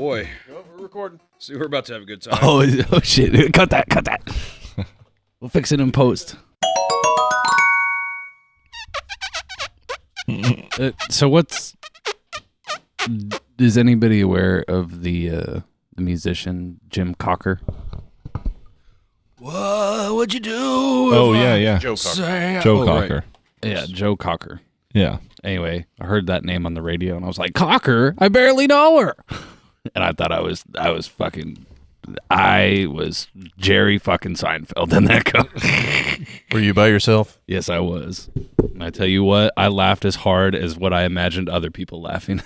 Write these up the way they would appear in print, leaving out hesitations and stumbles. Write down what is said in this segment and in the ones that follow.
boy. Oh, we're recording. See, we're about to have a good time. Oh shit. Cut that. We'll fix it in post. So is anybody aware of the musician Jim Cocker? What'd you do? Oh, yeah. Joe Cocker. Joe Cocker. Right. Yeah, Joe Cocker. Yeah. Anyway, I heard that name on the radio and I was like, Cocker? I barely know her. And I thought I was Jerry fucking Seinfeld in that cover. Were you by yourself? Yes, I was. And I tell you what, I laughed as hard as what I imagined other people laughing.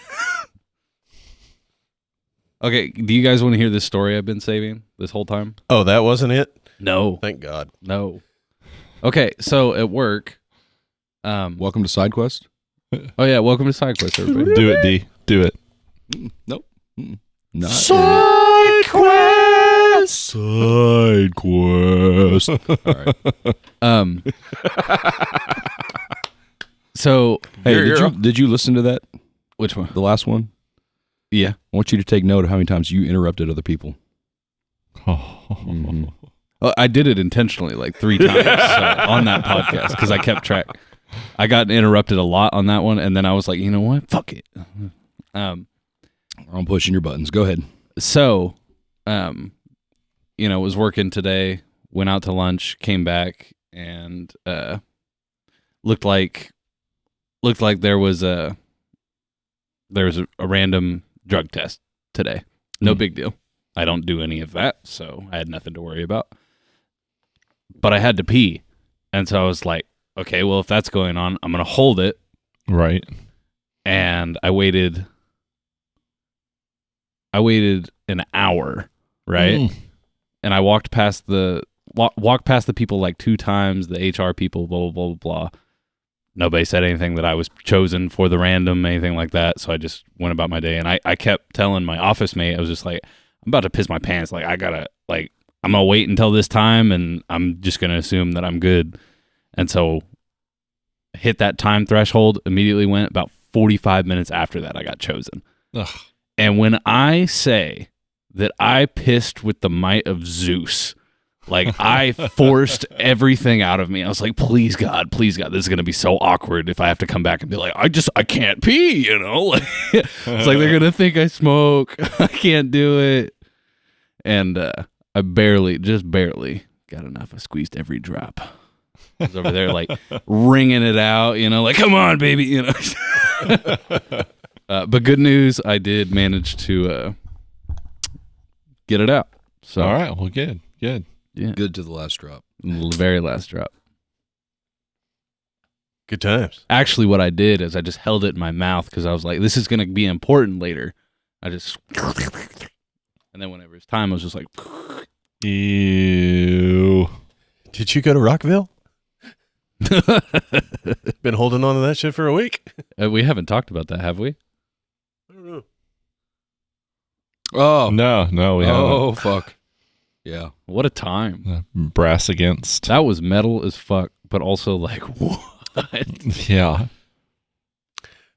Okay, do you guys want to hear this story I've been saving this whole time? Oh, that wasn't it? No. Thank God. No. Okay, so at work, Welcome to SideQuest. oh yeah, welcome to SideQuest, everybody. Do it, D. Do it. Nope. Not SideQuest. All right. So Hey, did you listen to that? which one? The last one? Yeah. I want you to take note of how many times you interrupted other people. Mhm. Well, I did it intentionally like 3 times on that podcast because I kept track. I got interrupted a lot on that one, and then I was like, you know what? Fuck it. I'm pushing your buttons. Go ahead. So, was working today, went out to lunch, came back, and looked like there was a random drug test today. No big deal. I don't do any of that, so I had nothing to worry about. But I had to pee, and so I was like, okay, well, if that's going on, I'm gonna hold it. Right. And I waited an hour, right? And I walked past the people like 2 times, the HR people, blah, blah, blah, blah. Nobody said anything that I was chosen for the random, anything like that. So I just went about my day. And I kept telling my office mate, I was just like, I'm about to piss my pants. Like, I'm going to wait until this time and I'm just going to assume that I'm good. And so I hit that time threshold, immediately went. About 45 minutes after that, I got chosen. Ugh. And when I say that I pissed with the might of Zeus, like I forced everything out of me. I was like, please God, this is going to be so awkward if I have to come back and be like, I can't pee, Like, it's like they're going to think I smoke. I can't do it. And I barely got enough. I squeezed every drop. I was over there like wringing it out, like, come on, baby, But good news, I did manage to get it out. So All right. Well, good. yeah, Good to the last drop. very last drop. Good times. Actually, what I did is I just held it in my mouth because I was like, this is going to be important later. I just, and then whenever it's time, I was just like, Ew. Did you go to Rockville? Been holding on to that shit for a week. we haven't talked about that, have we? I don't know. Oh. No, we haven't. Oh, fuck. Yeah. What a time. Brass against. That was metal as fuck, but also like, what? Yeah.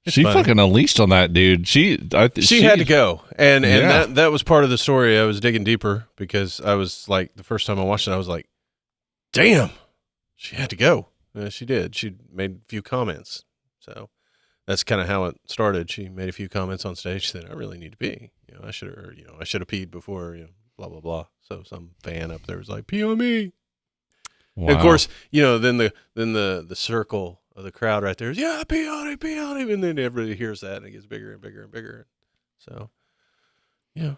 It's She fine. fucking unleashed on that dude. She had to go, and Yeah. that was part of the story. I was digging deeper because I was like, the first time I watched it, I was like, damn, she had to go. She did. She made a few comments, so that's kind of how it started. She made a few comments on stage. She said, "I really need to pee. I should have peed before. Blah blah blah." So some fan up there was like, "Pee on me." Wow. And of course, then the circle of the crowd right there is, yeah, pee on him, and then everybody hears that and it gets bigger and bigger and bigger. So,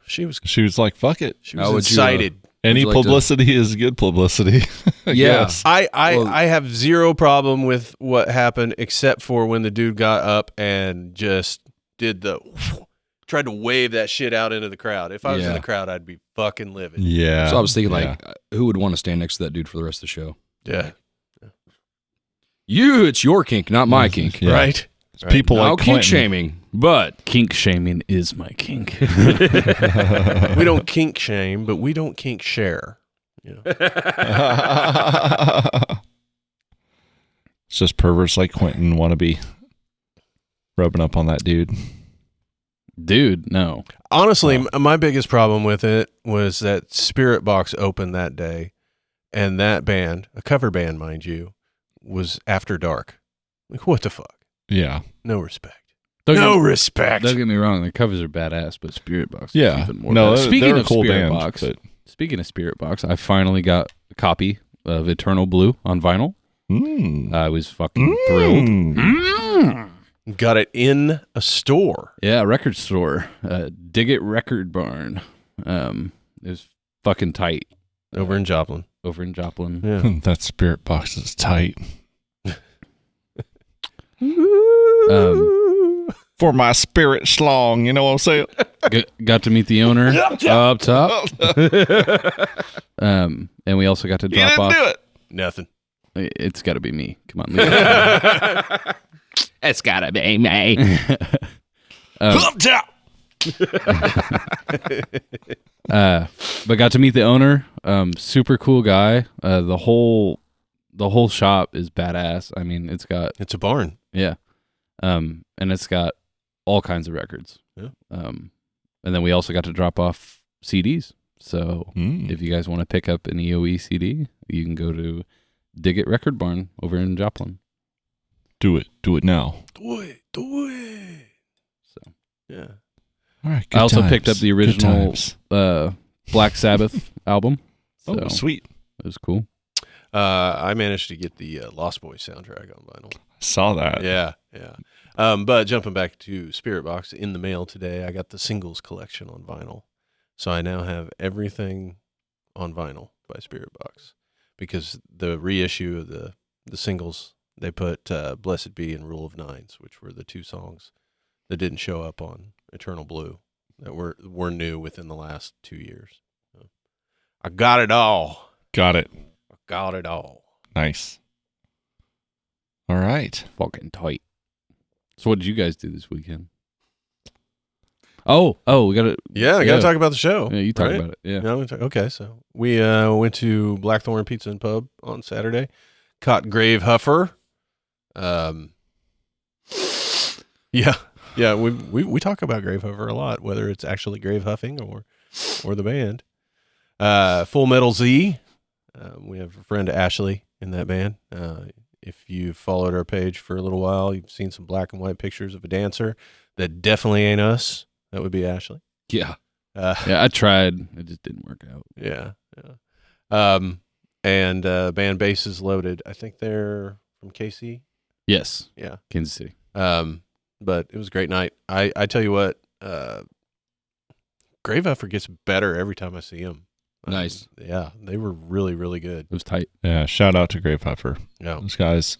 she was like, fuck it. she How was would you, excited. Any you like to- publicity is good publicity. I Yeah. guess. I have zero problem with what happened except for when the dude got up and just did tried to wave that shit out into the crowd. If I was in Yeah. the crowd, I'd be fucking livid. Yeah. So I was thinking, Yeah. who would want to stand next to that dude for the rest of the show? Yeah. It's your kink, not my kink. Yeah. Right? People No like kink Clinton. shaming, but Kink shaming is my kink. We don't kink shame, but we don't kink share. It's just perverts like Quentin wanna be rubbing up on that dude. Dude, no. Honestly, my biggest problem with it was that Spirit Box opened that day, and that band, a cover band, mind you, was After Dark. Like, what the fuck? Yeah. No respect. Don't Respect. get me wrong, the covers are badass, but Spirit Box Yeah. is even more No, badass. they're a cool band, but- Speaking of Spirit Box, I finally got a copy of Eternal Blue on vinyl. I was fucking thrilled. Got it in a store. Yeah, record store. Dig It Record Barn. It was fucking tight. Over in Joplin. Over in Joplin. Yeah. That Spirit Box is tight. For my spirit schlong, you know what I'm saying? Got to meet the owner up top. And we also got to You drop didn't off. do it. Nothing. It's got to be me. Come on. Leave it. It's gotta be me. Up top. But got to meet the owner. Super cool guy. The whole shop is badass. I mean, it's It's a barn. and it's got all kinds of records. Yeah. And then we also got to drop off CDs. So if you guys want to pick up an EOE CD, you can go to Dig It Record Barn over in Joplin. Do it. Do it now. Do it. So Yeah. All right. I also picked up times. the Good original times. Black Sabbath album. So Oh, sweet. it was cool. I managed to get the Lost Boys soundtrack on vinyl. Saw that. Yeah. But jumping back to Spirit Box, in the mail today, I got the singles collection on vinyl. So I now have everything on vinyl by Spirit Box, because the reissue of the singles, they put Blessed Be and Rule of Nines, which were the two songs that didn't show up on Eternal Blue that were new within the last 2 years. So I got it all. Got it. I got it all. Nice. All right. Fucking tight. So what did you guys do this weekend? Oh, we got to. Yeah, I got to talk about the show. Yeah, you talk right? about it. Yeah. No, okay, so we went to Blackthorn Pizza and Pub on Saturday. Caught Grave Huffer. Yeah, we talk about Grave Huffer a lot, whether it's actually grave huffing or the band. Full Metal Z. We have a friend Ashley in that band. If you've followed our page for a little while, you've seen some black and white pictures of a dancer that definitely ain't us. That would be Ashley. Yeah. Yeah, I tried. It just didn't work out. yeah. And band bass is loaded. I think they're from KC. Yes. Yeah. Kansas City. But it was a great night. I tell you what, Grave Huffer gets better every time I see him. Nice. Yeah, they were really, really good. It was tight. Yeah. Shout out to Grave Huffer. Yeah. Those guys.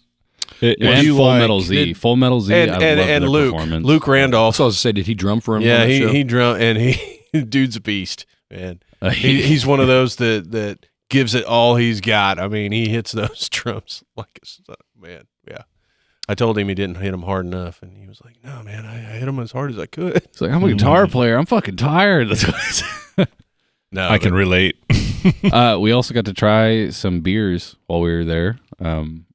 And Full Metal Z. Full Metal Z. And I loved and their Luke performance. Randolph. So I was to say, did he drum for him? Yeah, on that show? he drum, and he dude's a beast, man. He's one of those that gives it all he's got. I mean, he hits those drums like a son, man. Yeah. I told him he didn't hit them hard enough, and he was like, "No, man, I hit them as hard as I could." It's like, I'm a guitar player. I'm fucking tired. No, I can relate. We also got to try some beers while we were there. And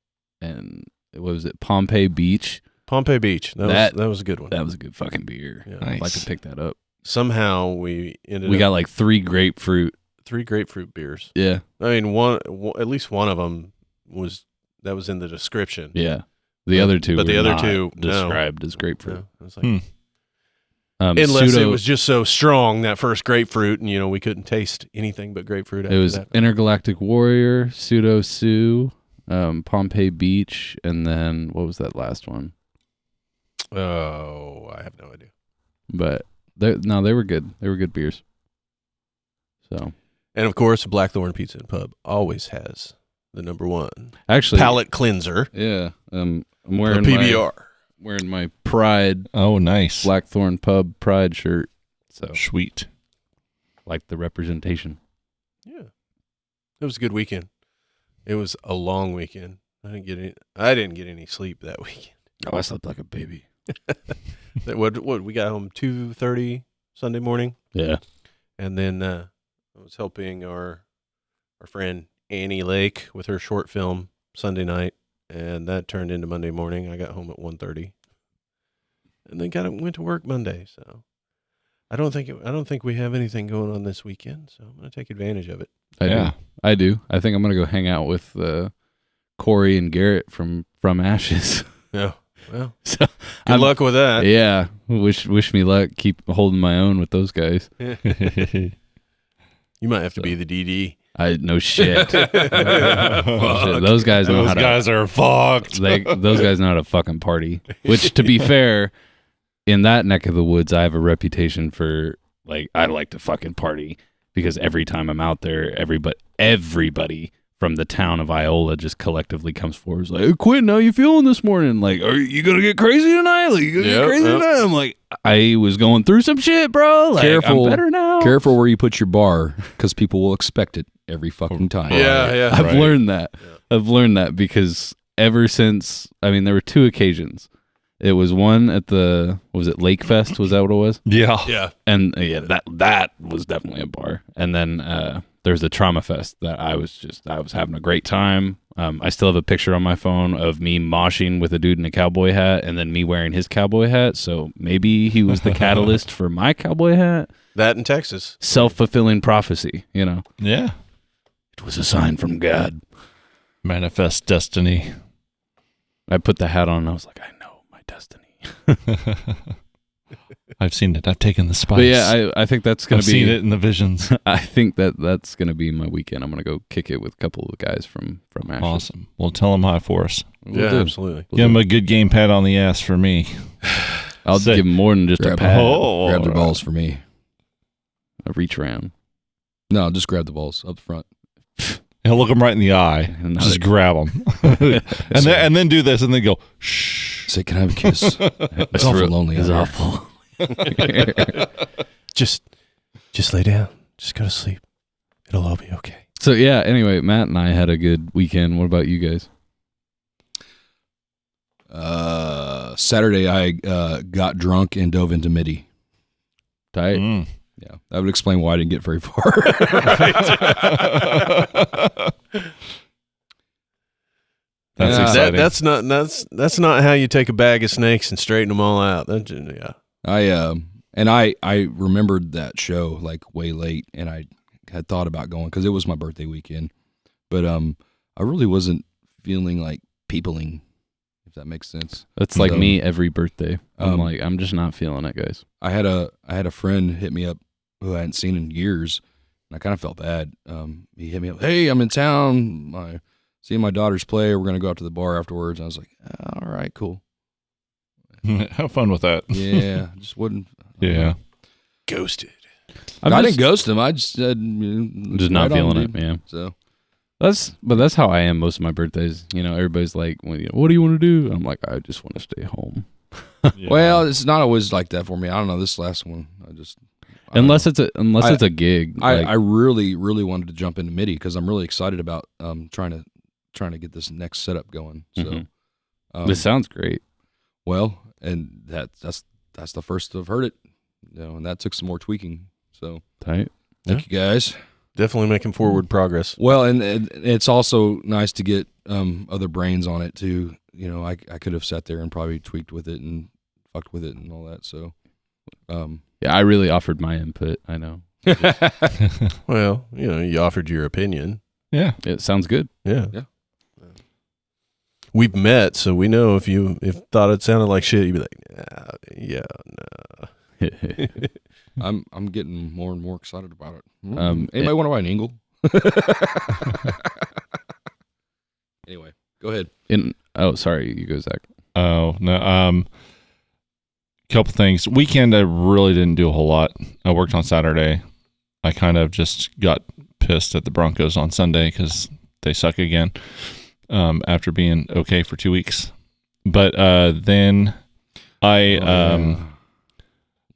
what was it? Pompeii Beach. Pompeii Beach. That was a good one. That was a good fucking beer. Yeah. I'd like Nice. to pick that up. Somehow we ended. We up got like 3 grapefruit. 3 grapefruit beers. Yeah. I mean, at least one of them was in the description. Yeah. The other two, but the were other not two, no. described as grapefruit. Yeah, I was like, Pseudo, unless it was just so strong, that first grapefruit, and we couldn't taste anything but grapefruit. it After was that. Intergalactic Warrior, Pseudo Sue, Pompeii Beach, and then what was that last one? Oh, I have no idea. But they were good. They were good beers. So And of course, Blackthorn Pizza and Pub always has the #1 actually, palate cleanser. yeah, I'm The wearing PBR. wearing my Pride Oh, nice. Blackthorn Pub Pride shirt. So Sweet. like the representation. Yeah, it was a good weekend. It was a long weekend. I didn't get any sleep that weekend. Oh, I slept like a baby. What we got home 2:30 Sunday morning, Yeah. and then I was helping our friend Annie Lake with her short film Sunday night, and that turned into Monday morning. I got home at 1:30, and then went to work Monday. So I don't think we have anything going on this weekend, so I'm going to take advantage of it. I do. I think I'm gonna go hang out with Corey and Garrett from Ashes. Yeah. Well, So good luck with that. Yeah, wish me luck. Keep holding my own with those guys. You might have to be the DD. No shit. Shit, those guys know Those how to. guys are fucked. Those guys know how to fucking party. Which, to be fair, in that neck of the woods, I have a reputation for I like to fucking party because every time I'm out there, everybody from the town of Iola just collectively comes forward. It's like, hey, Quentin, how you feeling this morning? Like, are you gonna get crazy tonight? Like, you gonna get crazy tonight? I'm like, I was going through some shit, bro. Like, Careful. I'm better now. Careful where you put your bar, because people will expect it every fucking time. Yeah. I've learned that. I've learned that because ever since, there were 2 occasions. It was one at was it Lake Fest? Was that what it was? Yeah. Yeah. And that was definitely a bar. And then there's a Trauma Fest that I was having a great time. I still have a picture on my phone of me moshing with a dude in a cowboy hat and then me wearing his cowboy hat. So maybe he was the catalyst for my cowboy hat. That in Texas. Self-fulfilling prophecy, Yeah. It was a sign from God. Manifest destiny. I put the hat on and I was like, I know my destiny. I've seen it. I've taken the spice. But yeah, I think that's going I've to be... seen it in the visions. I think that's going to be my weekend. I'm going to go kick it with a couple of guys from Ashes. Awesome. Well, tell them hi for us. Yeah, absolutely. Give them a good game pat on the ass for me. I'll give them more than just a pat. Grab their balls for me. A reach around. No, just grab the balls up front. And look them right in the eye. And Just grab them. and then do this and then go, shh. Say, can I have a kiss? It's awful lonely. It's out there. awful. Just lay down. Just go to sleep. It'll all be okay. So yeah, anyway, Matt and I had a good weekend. What about you guys? Saturday, I got drunk and dove into MIDI. Tight. Mm. Yeah, that would explain why I didn't get very far. That's Yeah. exciting. That's not how you take a bag of snakes and straighten them all out. Yeah. I remembered that show like way late, and I had thought about going because it was my birthday weekend, but I really wasn't feeling like peopling, if that makes sense. That's like So, me every birthday. um, I'm just not feeling it, guys. I had a friend hit me up who I hadn't seen in years, and I kind of felt bad. He hit me up, hey, I'm in town, seeing my daughters play. We're gonna go out to the bar afterwards. And I was like, all right, cool. Have fun with that. Yeah, just wouldn't. Yeah. Ghosted. I didn't ghost him. I just said, just not right on, feeling it, dude. man. So That's how I am most of my birthdays. Everybody's like, well, what do you want to do? I'm like, I just want to stay home. Yeah. well, it's not always like that for me. I don't know. This last one, I don't Unless know. it's a gig. I really wanted to jump into MIDI because I'm really excited about trying to get this next setup going. So this sounds great. well, and that's the first I've heard it, and that took some more tweaking. So Tight. thank you guys. Definitely making forward progress. Well, and it's also nice to get other brains on it too. I could have sat there and probably tweaked with it and fucked with it and all that. So Yeah, I really offered my input. I know. Well, you offered your opinion. Yeah. It sounds good. Yeah. Yeah. We've met, so we know if thought it sounded like shit, you'd be like, yeah, no. I'm getting more and more excited about it. it- Anybody want to buy an Ingle? Anyway, go ahead. Sorry, you go, Zach. Oh, no. Couple things. Weekend, I really didn't do a whole lot. I worked on Saturday. I kind of just got pissed at the Broncos on Sunday because they suck again after being okay for 2 weeks. But then I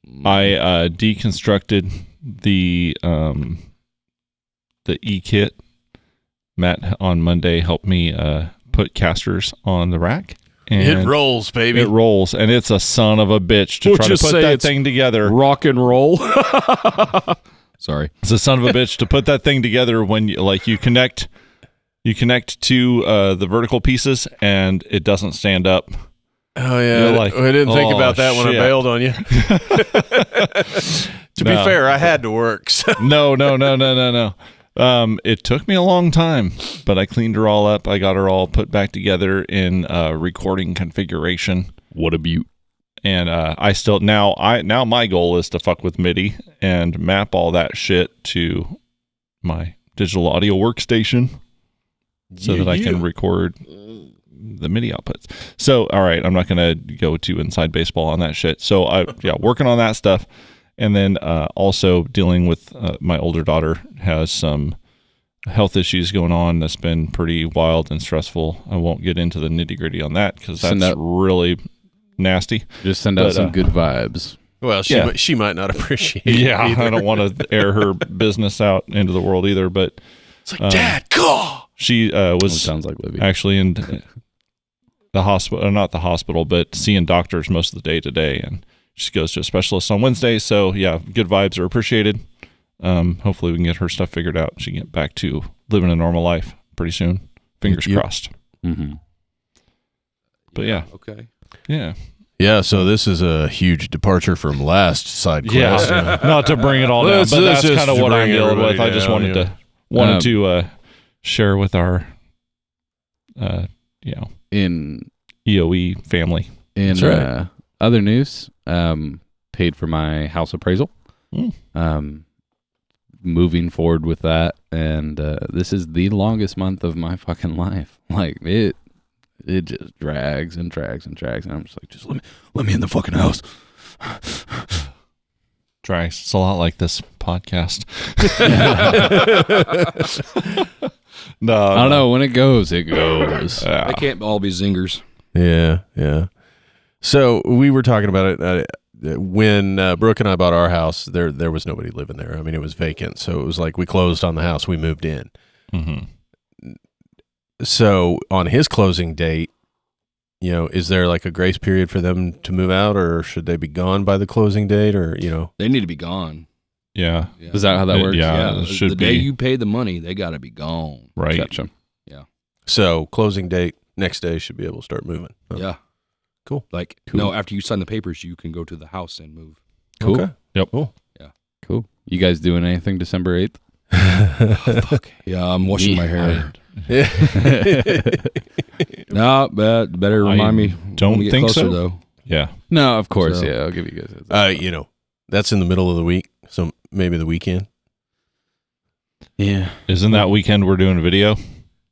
deconstructed the E-kit. Matt on Monday helped me put casters on the rack. And It rolls, baby. It rolls, and it's a son of a bitch to We'll try to just put say that it's thing together. Rock and roll. Sorry. It's a son of a bitch to put that thing together when you connect to the vertical pieces and it doesn't stand up. Oh yeah, You're like, I didn't think "Oh, about that when I shit." bailed on you. To be No. fair, I had to work. So. No. It took me a long time, but I cleaned her all up. I got her all put back together in recording configuration. What a beaut. And I still now my goal is to fuck with MIDI and map all that shit to my digital audio workstation so that I can record the MIDI outputs. So, all right, I'm not going to go too inside baseball on that shit. So, working on that stuff. And then also dealing with my older daughter has some health issues going on that's been pretty wild and stressful. I won't get into the nitty gritty on that because that's really nasty. Just send out some good vibes. Well, she might not appreciate it. Yeah, either. I don't want to air her business out into the world either. But It's like, Dad, call. she was sounds like Libby. actually in the hospital, not the hospital, but seeing doctors most of the day today. And she goes to a specialist on Wednesday. So, yeah, good vibes are appreciated. Hopefully we can get her stuff figured out. She can get back to living a normal life pretty soon. Fingers crossed. Mm-hmm. But, yeah. Okay. Yeah. Yeah, so this is a huge departure from last side quest. Yeah. Not to bring it all down, but that's kind of what I'm dealing with. I just wanted to share with our, In EOE family. In right. Other news, paid for my house appraisal. Moving forward with that, and this is the longest month of my fucking life. Like it just drags and drags and drags, and I'm just like, just let me in the fucking house. Drags. It's a lot like this podcast. No, I don't know, when it goes, it goes. They can't all be zingers. Yeah. So we were talking about it when Brooke and I bought our house. There was nobody living there. I mean, it was vacant. So it was like we closed on the house. We moved in. Mm-hmm. So on his closing date, is there like a grace period for them to move out, or should they be gone by the closing date, or They need to be gone. Yeah. Is that how that works? Yeah. It should the be. day you pay the money, they got to be gone. Right. Gotcha. So closing date next day should be able to start moving. Oh, Yeah. Cool. Like, Cool. no, after you sign the papers, you can go to the house and move. Cool. Okay. Yep. Cool. Cool. You guys doing anything December 8th? Oh, fuck. Yeah, I'm washing my hair. No, but better remind me. don't when we get think closer, so. though. Yeah. No, of course. So- Yeah, I'll give you guys a That's in the middle of the week, so maybe the weekend. Yeah. Isn't that weekend we're doing a video?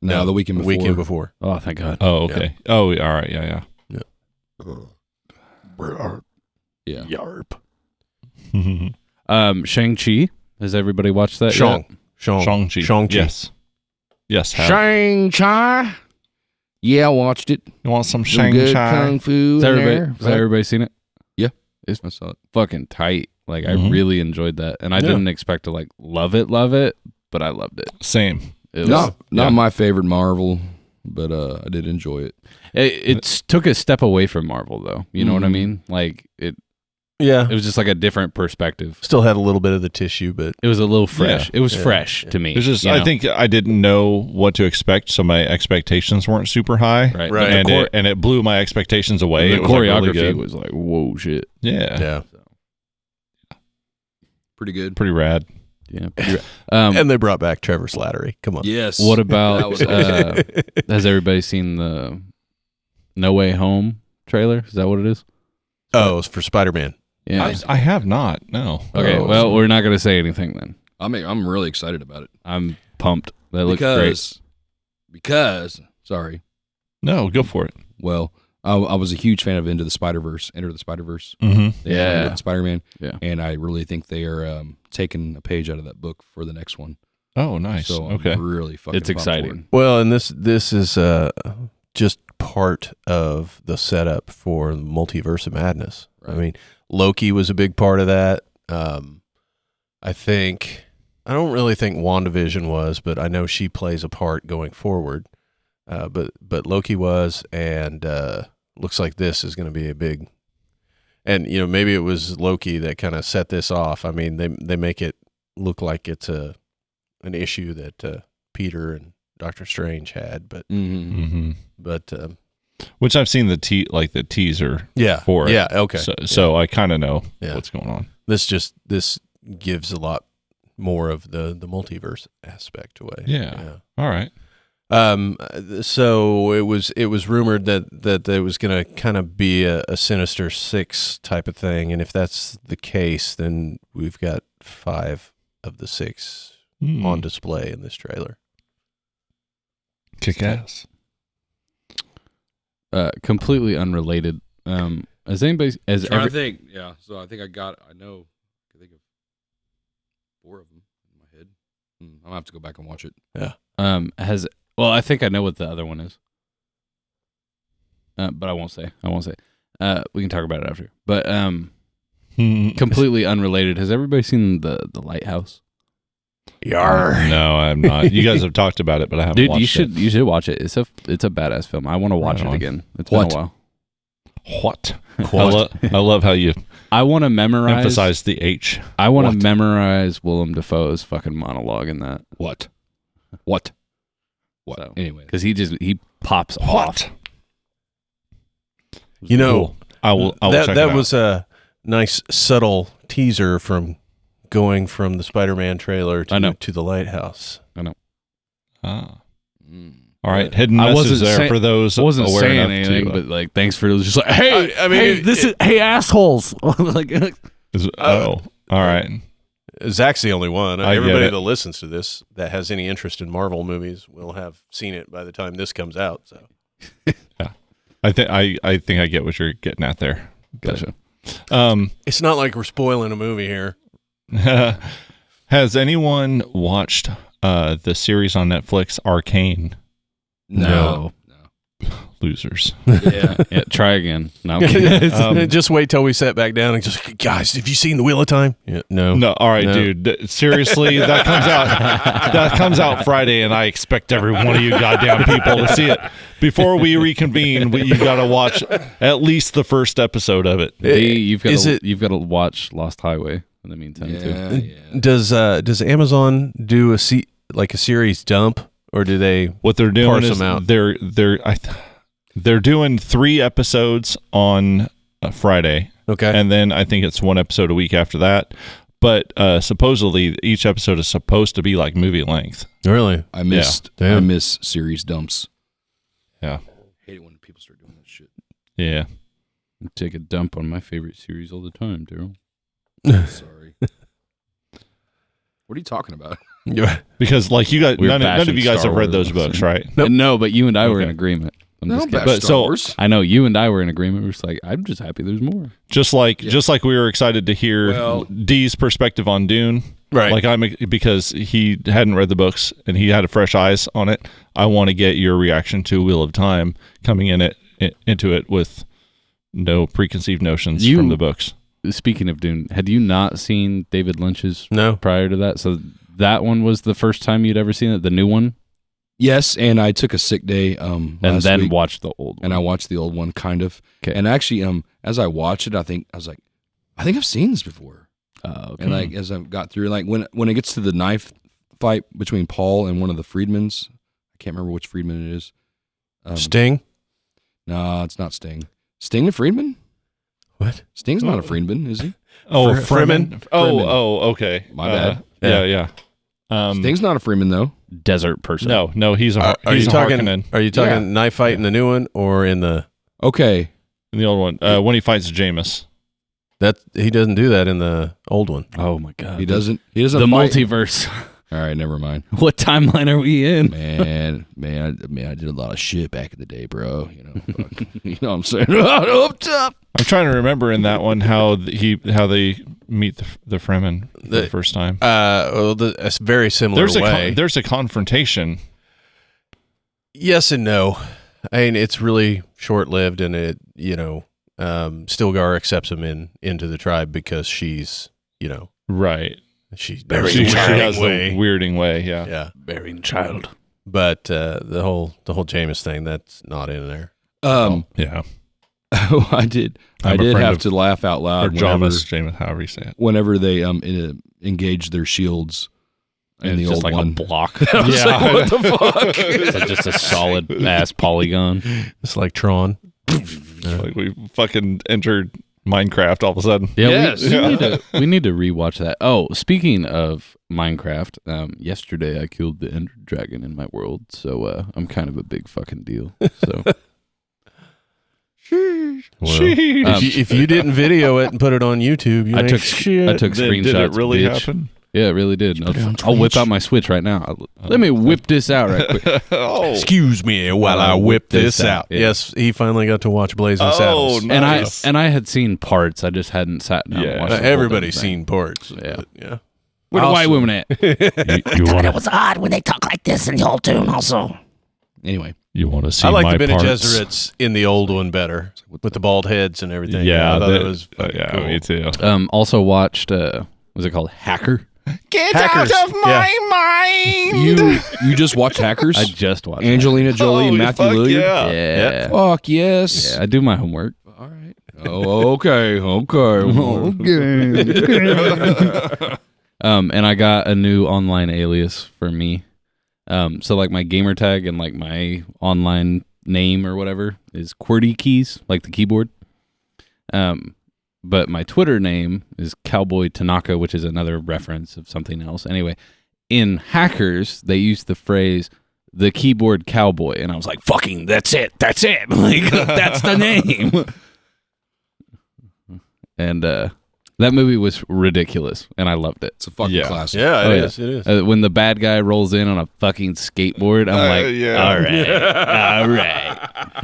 No, the weekend before. Weekend before. Oh, thank God. Oh, okay. Oh, all right. Yeah. Yeah. Yarp. Yeah. Shang-Chi. Has everybody watched that yet? Shang-Chi. Shang-Chi. Yes. Have. Shang-Chi. Yeah, I watched it. You want some Some good Shang-Chi? kung fu. Has in everybody, there. has everybody seen it? I saw it. Fucking tight. Like, I Mhm. really enjoyed that. And I Yeah. didn't expect to, like, love it, but I loved it. Same. It was, Not yeah. my favorite Marvel, but I did enjoy it. it took a step away from Marvel, though. You know what I Mhm. mean? Like, it Yeah. was just like a different perspective. Still had a little bit of the tissue, but It was a little fresh. Yeah. It was Yeah. fresh Yeah. to me. It's just, you I know? think I didn't know what to expect, so my expectations weren't super high. Right. Right. And it blew my expectations away. The It was, like, really choreography good. was like, whoa, shit. Yeah. yeah. Pretty good. Pretty rad. Yeah. And they brought back Trevor Slattery. Come on. Yes. What That about, was has everybody seen the No Way Home trailer? Is that what it is? Oh, it's for Spider-Man. Yeah. I have not. No. Okay, Oh, well, we're not going to say anything then. I'm really excited about it. I'm pumped. That looks great. Because, sorry. No, go for it. Well, I was a huge fan of Enter the Spider-Verse. Mm-hmm. Yeah. Spider-Man. Yeah. And I really think they are taking a page out of that book for the next one. Oh, nice. So okay. I'm really fucking It's pumped for it. exciting. Well, and this is just part of the setup for Multiverse of Madness. Right. I mean, Loki was a big part of that. I don't really think WandaVision was, but I know she plays a part going forward. But Loki was, and looks like this is going to be a big. And maybe it was Loki that kind of set this off. I mean, they make it look like it's an issue that Peter and Doctor Strange had, but Mm-hmm. Mm-hmm. but Which I've seen the teaser Yeah. for it. Yeah. Okay. So I kind of know Yeah. what's going on. This gives a lot more of the multiverse aspect away. Yeah. All right. So it was rumored that there was going to kind of be a Sinister Six type of thing, and if that's the case, then we've got 5 of the 6 on display in this trailer. Kick ass. Completely unrelated. Has anybody I think, yeah. So I think I know. I think of 4 of them in my head. I'm gonna have to go back and watch it. Yeah. Well, I think I know what the other one is. But I won't say. We can talk about it after. But completely unrelated. Has everybody seen the Lighthouse? Yar. No, I'm not. You guys have talked about it, but I haven't Dude, watched it. you should watch it. It's a badass film. I want to watch it again. It's been a while. What? I love how you I want to memorize. emphasize the H. I want What? to memorize Willem Dafoe's fucking monologue in that. What? So, Anyway, because he pops off. You know, Cool. I will check it that out. was a nice subtle teaser from going from the Spider-Man trailer to the Lighthouse. Ah. All right, hidden I message wasn't there say- for those I wasn't aware saying enough anything, to. but like, thanks for just like, hey, I mean, hey assholes. Like, all right. Zach's the only one. I get Everybody it. that listens to this that has any interest in Marvel movies will have seen it by the time this comes out. So I think I get what you're getting at there. gotcha. it's not like we're spoiling a movie here. Has anyone watched the series on Netflix Arcane? No. Losers. Yeah. Try again. No. I'm kidding. Just wait till we sat back down and just, guys, have you seen The Wheel of Time? Yeah, no. No, all right, No. dude. Seriously, that comes out Friday, and I expect every one of you goddamn people to see it. Before we reconvene, you got to watch at least the first episode of it. You've got to watch Lost Highway in the meantime too. yeah. Does Amazon do a series dump, or do they? What they're doing Parse is them out. they're doing 3 episodes on Friday, Okay. and then I think it's 1 episode a week after that. But supposedly each episode is supposed to be like movie length. Really? I missed. Damn. I miss series dumps. Yeah, I hate it when people start doing that shit. yeah. I take a dump on my favorite series all the time, Daryl. Sorry. What are you talking about? Because like you guys, We're none of bashing you guys Star have read Wars. those books, right? Nope. No, but you and I were in Okay. agreement. I'm No, just kidding. bash But Star so- Wars. I know you and I were in agreement. We're just like, I'm just happy there's more. Just like we were excited to hear Well- Dee's perspective on Dune. Right. Like because he hadn't read the books and he had fresh eyes on it. I want to get your reaction to Wheel of Time coming into it with no preconceived notions from the books. Speaking of Dune, had you not seen David Lynch's No. prior to that? So that one was the first time you'd ever seen it, the new one, Yes, and I took a sick day and last then week, watched the old one. and I watched the old one kind of. 'Kay. And actually, as I watched it, I think I've seen this before. Okay. And like as I got through, like when it gets to the knife fight between Paul and one of the Freedmans, I can't remember which Freedman it is. Sting? No, it's not Sting. Sting and Freedman? What? Sting's not a Freedman, is he? Oh, Fremen? Oh, okay. My bad. Yeah. Sting's not a Freeman though. Desert person. No, he's a Are he's you a talking? Harkonnen Are you talking Yeah. knife fight in the new one or in the Okay, in the old one when he fights Jameis. that? He doesn't do that in the old one. Oh my god. he doesn't. He doesn't. The fight. multiverse. All right, never mind. What timeline are we in? Man, I did a lot of shit back in the day, bro. You know, fuck. You know what I'm saying? Up top. I'm trying to remember in that one how they meet the Fremen for the first time. Well, a very similar way. There's a confrontation. Yes and no. I mean, it's really short-lived, and it, Stilgar accepts him into the tribe because she's, Right. she's She has the weirding way, yeah. Yeah, Bearing child. but the whole Jameis thing, that's not in there. Yeah. I did I'm a friend have of- to laugh out Or loud Jameis, however you say it. whenever they engage their shields. And it's the just old like one. a block. I was like, what the fuck? It's like just a solid ass polygon. It's like Tron. Like we fucking entered Minecraft all of a sudden. Yeah, Yes. we need to rewatch that. Oh, speaking of Minecraft, yesterday I killed the Ender Dragon in my world, so I'm kind of a big fucking deal. So Well, if you didn't video it and put it on YouTube, you I ain't took shit. screenshots. Did it really bitch. happen? Yeah, it really did. put it on I'll whip Twitch. out my Switch right now. Let me whip this out right quick. Oh, Excuse me while I whip this out. Yeah. Yes, he finally got to watch Blazing Saddles. nice. And I had seen parts. I just hadn't sat down. Yeah. And watched the whole Everybody's damn thing. seen parts. Yeah. but, yeah. Where the white Also- women at? you want It was odd when they talk like this in the old tune also. Anyway, to see I like my the Bene parts? Gesserits in the old one better, with the bald heads and everything. Yeah, I thought that it was fucking yeah, cool. me too. Also watched. Was it called Hacker? Get Hackers. out of my mind! you just watched Hackers? I just watched. Angelina Jolie and Matthew fuck Lillard? yeah. Hacker. Yeah. Fuck yes. Yeah, I do my homework. All right. Oh, okay. Okay. And I got a new online alias for me. So like my gamer tag and like my online name or whatever is QWERTY keys, like the keyboard. But my Twitter name is Cowboy Tanaka, which is another reference of something else. Anyway, in Hackers, they use the phrase the keyboard cowboy, and I was like, fucking that's it. Like that's the name. And that movie was ridiculous, and I loved it. It's a fucking Yeah. classic. Yeah, Oh, it yeah. is. It is. When the bad guy rolls in on a fucking skateboard, I'm like, yeah. all right.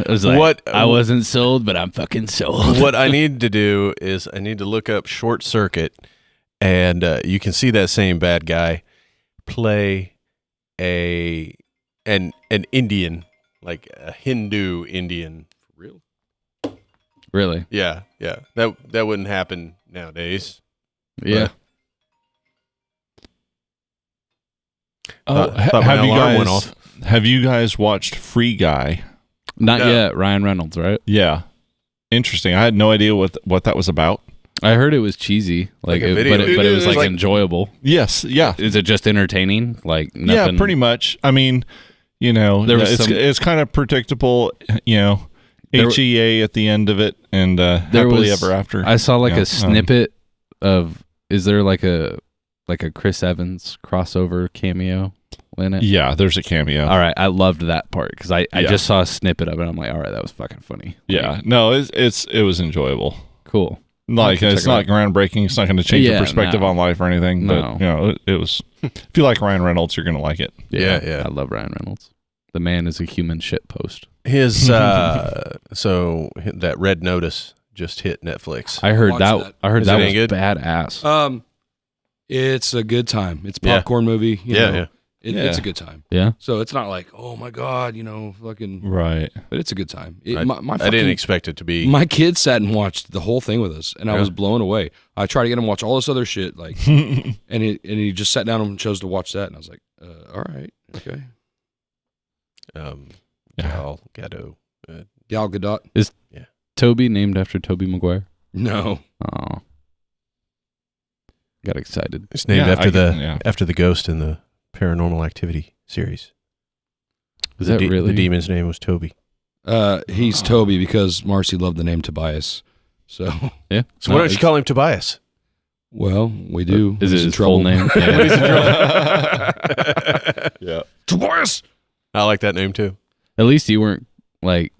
I was like, What- I wasn't sold, but I'm fucking sold. What I need to do is I need to look up Short Circuit, and you can see that same bad guy play an Indian, like a Hindu Indian. Real? Really? Yeah, yeah. That wouldn't happen nowadays. Yeah. Oh, Thought my alarm went off. Have you guys watched Free Guy? Not No. yet. Ryan Reynolds, right? Yeah, interesting. I had no idea what that was about. I heard it was cheesy, Like a it, video. but it was It was like like- enjoyable. Yes, yeah, Is it just entertaining? Like nothing? yeah, pretty much. I mean, There was some- it's kind of predictable. There- HEA at the end of it, and happily was- ever after. I saw like Yeah, a snippet of. Is there like a Chris Evans crossover cameo in it? yeah, there's a cameo. All right, I loved that part because I Yeah. just saw a snippet of it. I'm like, all right, that was fucking funny. Yeah, Like, no, it was enjoyable. cool. Like I'll it's check it not groundbreaking. It's not going to change Yeah, your perspective no. on life or anything. No. But it was. If you like Ryan Reynolds, you're going to like it. Yeah. I love Ryan Reynolds. The man is a human shit post. His so that Red Notice just hit Netflix. I heard Watch that. that. I heard Is that it was any good? badass. It's a good time. It's a Yeah. popcorn movie. You Yeah, know. yeah. It's Yeah. a good time. Yeah. So it's not like, oh my god, fucking. Right. But it's a good time. I, My I fucking, didn't expect it to be. My kids sat and watched the whole thing with us, and I Yeah. was blown away. I tried to get him to watch all this other shit, like, and he just sat down and chose to watch that, and I was like, all right, okay. Gal Gadot. Gal Gadot? Toby named after Toby Maguire. No. Oh. Got excited. It's named Yeah, after after the ghost in the Paranormal Activity series. Is that really? The demon's name was Toby. He's Toby because Marcy loved the name Tobias. So, Yeah. So why don't you call him Tobias? well, we do. Is He's it in his full trouble. name? Yeah. Tobias! I like that name too. At least you weren't like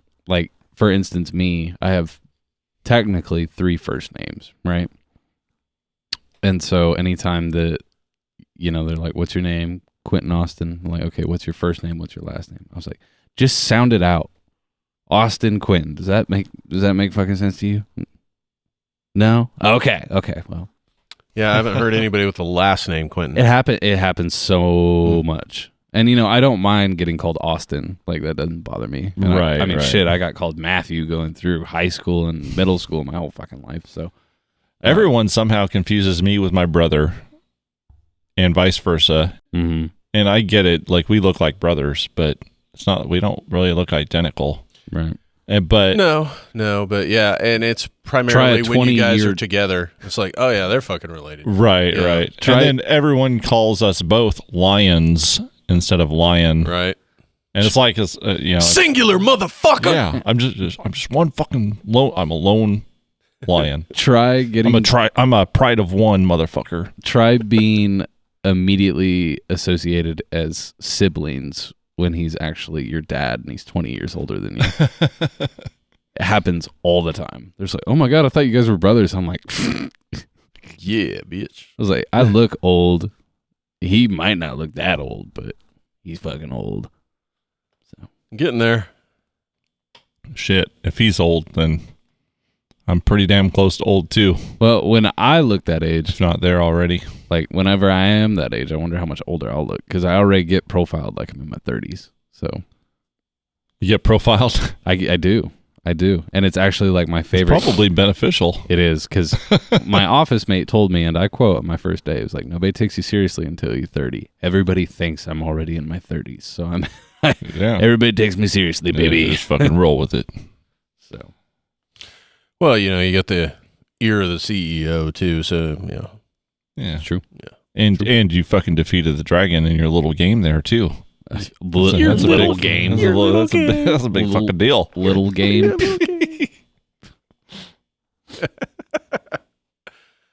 for instance, me. I have technically 3 first names, right? And so anytime that they're like, "What's your name?" Quentin Austin. I'm like, okay, what's your first name? What's your last name? I was like, just sound it out. Austin Quentin. Does that make fucking sense to you? No. Okay. Well, Yeah, I haven't heard anybody with the last name Quentin. it happens so much. And I don't mind getting called Austin. Like that doesn't bother me. And Right, I mean, right. shit. I got called Matthew going through high school and middle school my whole fucking life. So Everyone somehow confuses me with my brother, and vice versa. mhm. And I get it. Like we look like brothers, but it's not. We don't really look identical. Right. But but yeah, and it's Try a primarily when you guys 20-year are together. It's like, oh yeah, they're fucking related. right. Try- And then everyone calls us both lions instead of lion. Right. And it's like, Singular motherfucker. yeah, I'm just one fucking I'm a lone lion. Try getting. I'm a pride of one motherfucker. Try being immediately associated as siblings when he's actually your dad and he's 20 years older than you. It happens all the time. There's like, oh my God, I thought you guys were brothers. I'm like, Yeah, bitch. I was like, I look old. He might not look that old, but he's fucking old. Getting there. Shit, if he's old, then I'm pretty damn close to old too. Well, when I look that age, If not there already. like whenever I am that age, I wonder how much older I'll look because I already get profiled like I'm in my 30s. So You get profiled. I do, and it's actually like my It's favorite. probably beneficial. It is because my office mate told me, and I quote, my first day, it was like, nobody takes you seriously until you're 30. Everybody thinks I'm already in my 30s, so I'm. Yeah. Everybody takes me seriously, baby. Yeah, just fucking roll with it. So Well, you got the ear of the CEO too, so Yeah. it's true. And you fucking defeated the dragon in your little game there too. That's a little big game. That's a big fucking deal. Little game.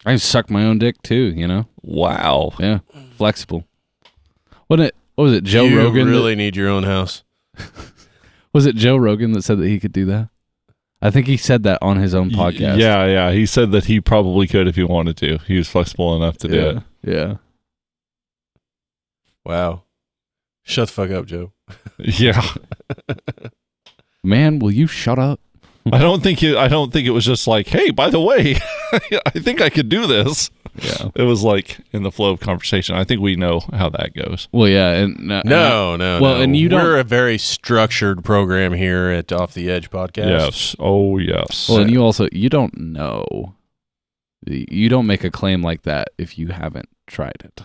I can suck my own dick too, Wow. Yeah, flexible. What was it, Joe you Rogan? really need your own house. Was it Joe Rogan that said that he could do that? I think he said that on his own podcast. Yeah. He said that he probably could if he wanted to. He was flexible enough to do it. Yeah. Wow. Shut the fuck up, Joe. Yeah. Man, will you shut up? I don't think it was just like, hey, by the way, I think I could do this. Yeah. It was like in the flow of conversation. I think we know how that goes. Well, yeah, and No. Well, and you don't- We're a very structured program here at Off the Edge podcast. Yes. Oh, yes. Well, and you don't know. You don't make a claim like that if you haven't tried it.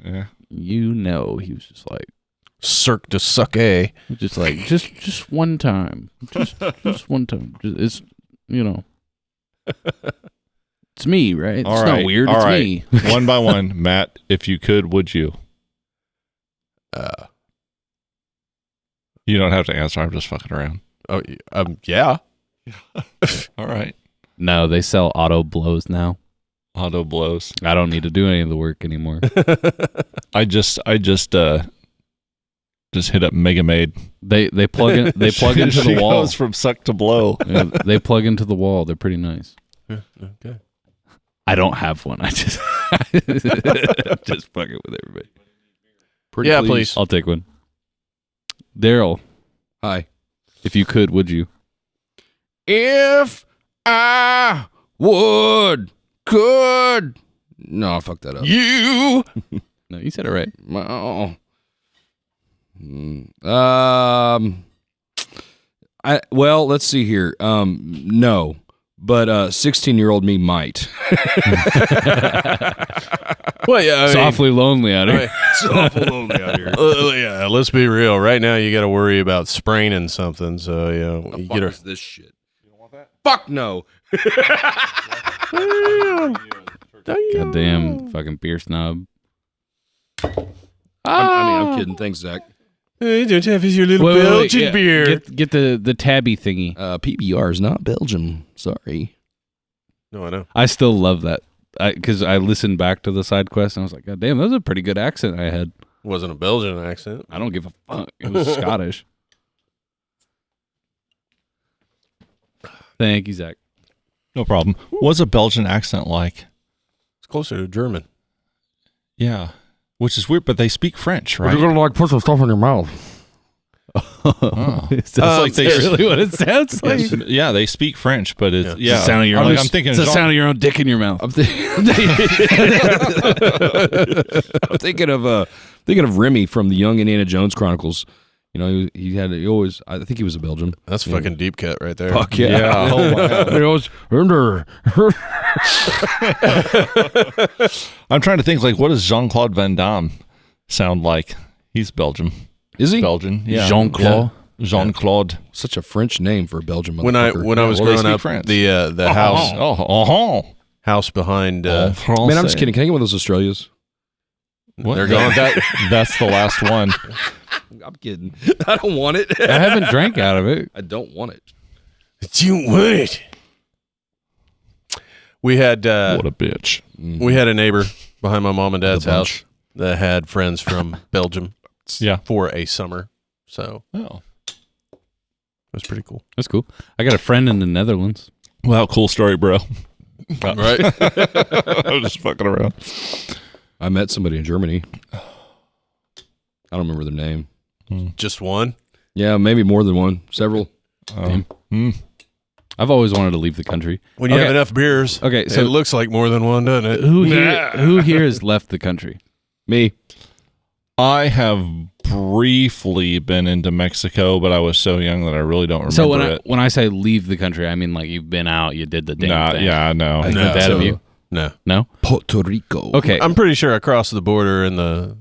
Yeah. He was just like, Cirque du Suck-A. just one time, just one time. It's it's me, right? It's All not right. weird. All It's right. me. One by one, Matt, if you could, would you? You don't have to answer. I'm just fucking around. Yeah. All right. No, they sell auto blows now. Auto blows. I don't need to do any of the work anymore. I just hit up Mega Maid. They plug in. They plug into She the wall. goes from suck to blow. Yeah, they plug into the wall. They're pretty nice. Okay. I don't have one. I just just fucking with everybody. Yeah, please. I'll take one. Daryl, Hi. if you could, would you? If I could. No, I fucked that up. You. No, you said it right. Oh. Let's see here. No, but 16-year-old me might. Well, yeah. It's awfully lonely out here. It's awful lonely out here. Yeah, let's be real. Right now, you got to worry about spraining something. So, you Fuck get is this shit? You don't want that? Fuck no. Goddamn fucking beer snob. I'm kidding. Thanks, Zach. Don't have your little Wait, Belgian yeah, beer. Get the tabby thingy. PBR is not Belgium. Sorry. No, I know. I still love that because I listened back to the side quest and I was like, God damn, that was a pretty good accent I had. Wasn't a Belgian accent. I don't give a fuck. It was Scottish. Thank you, Zach. No problem. What's a Belgian accent like? It's closer to German. Yeah. Which is weird, but they speak French, right? You're gonna put some stuff in your mouth. Oh. Is like they- that really what it sounds like? Yeah, they speak French, but it's It's the sound of your I'm, own, I'm thinking it's the Jean- sound of your own dick in your mouth. I'm thinking of Remy from the Young Indiana Jones Chronicles. You know, he always. I think he was a Belgian. That's fucking deep cut right there. Fuck yeah! Yeah. Oh my God. He always, I'm trying to think, like, what does Jean-Claude Van Damme sound like? He's Belgian. Is he? Belgian. Yeah. Jean-Claude. Jean-Claude. Such a French name for a Belgian When I motherfucker. was well, they growing speak up, French. the house behind Man, I'm just kidding. Can I get one of those Australias? What? they're gone. That's the last one. I'm kidding. I don't want it. I haven't drank out of it. I don't want it. You want it? We had What a bitch. we had a neighbor behind my mom and dad's The bunch. house that had friends from Belgium Yeah. for a summer, so Oh. it was pretty cool. That's cool. I got a friend in the Netherlands. Wow, cool story, bro. Right? I'm just fucking around. I met somebody in Germany. I don't remember their name. Just one. Yeah, maybe more than one. Several. I've always wanted to leave the country. When you Okay. have enough beers, Okay, so it looks like more than one, doesn't it? who here has left the country? Me. I have briefly been into Mexico, but I was so young that I really don't remember So when it. when I say leave the country, I mean like you've been out, you did the damn thing. Yeah, I know. Is No. that of you? No, No. Puerto Rico. Okay. I'm pretty sure I crossed the border in the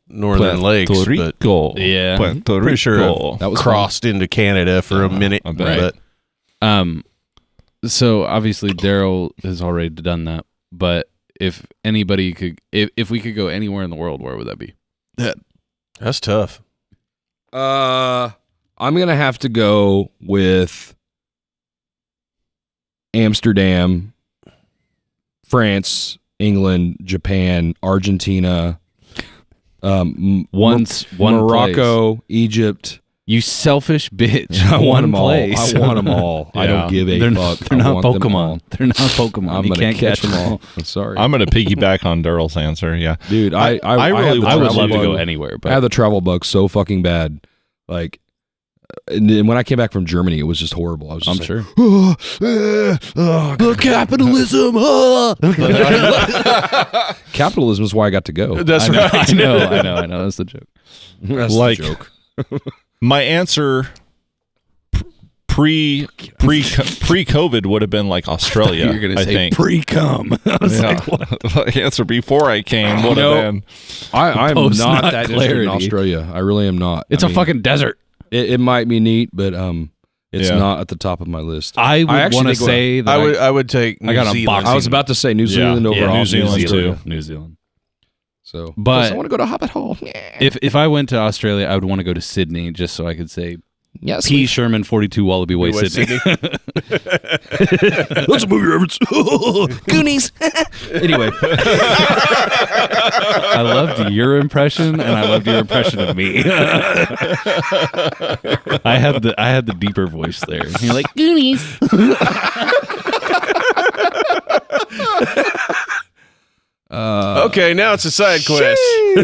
northern lakes, Puerto but Rico. Yeah. Puerto pretty sure Rico. That was crossed into Canada for a minute. I bet. But So obviously Daryl has already done that, but if anybody could, if we could go anywhere in the world, where would that be? that's tough. I'm gonna have to go with Amsterdam, France, England, Japan, Argentina, One Morocco, Egypt. You selfish bitch. I want One them all. place. I want them all. I Yeah. don't give a They're, fuck. they're I not want them all. Pokemon. They're not Pokemon. I'm You gonna can't catch catch them all. I'm sorry, I'm going to piggyback on Daryl's answer. Yeah. dude. I really have the I would travel love to bug. go anywhere, but I have the travel bug so fucking bad. Like, and then when I came back from Germany, it was just horrible. I was just I'm like, sure. the capitalism. Capitalism is why I got to go. That's I know, right. I know. That's the joke. That's Like- the joke. My answer pre-COVID would have been like Australia. You're gonna I say think. pre-cum. I was Yeah. like, what? My answer before I came would know, have been. I'm Post not nut that interested in clarity. Australia. I really am not. It's I a mean, fucking desert. It might be neat, but it's Yeah. not at the top of my list. I would actually want to think say that I would take New I got a Zealand. box. I was about to say New Zealand over Yeah, New all Zealand too. New Zealand. So, But- plus I want to go to Hobbit Hall. If I went to Australia, I would want to go to Sydney just so I could say Yes, P. Sherman 42 Wallaby Way, Way, Sydney. that's a movie reference. Goonies. Anyway, I loved your impression, and I loved your impression of me. I had the deeper voice there. You're like Goonies. Okay, now it's a side quest. we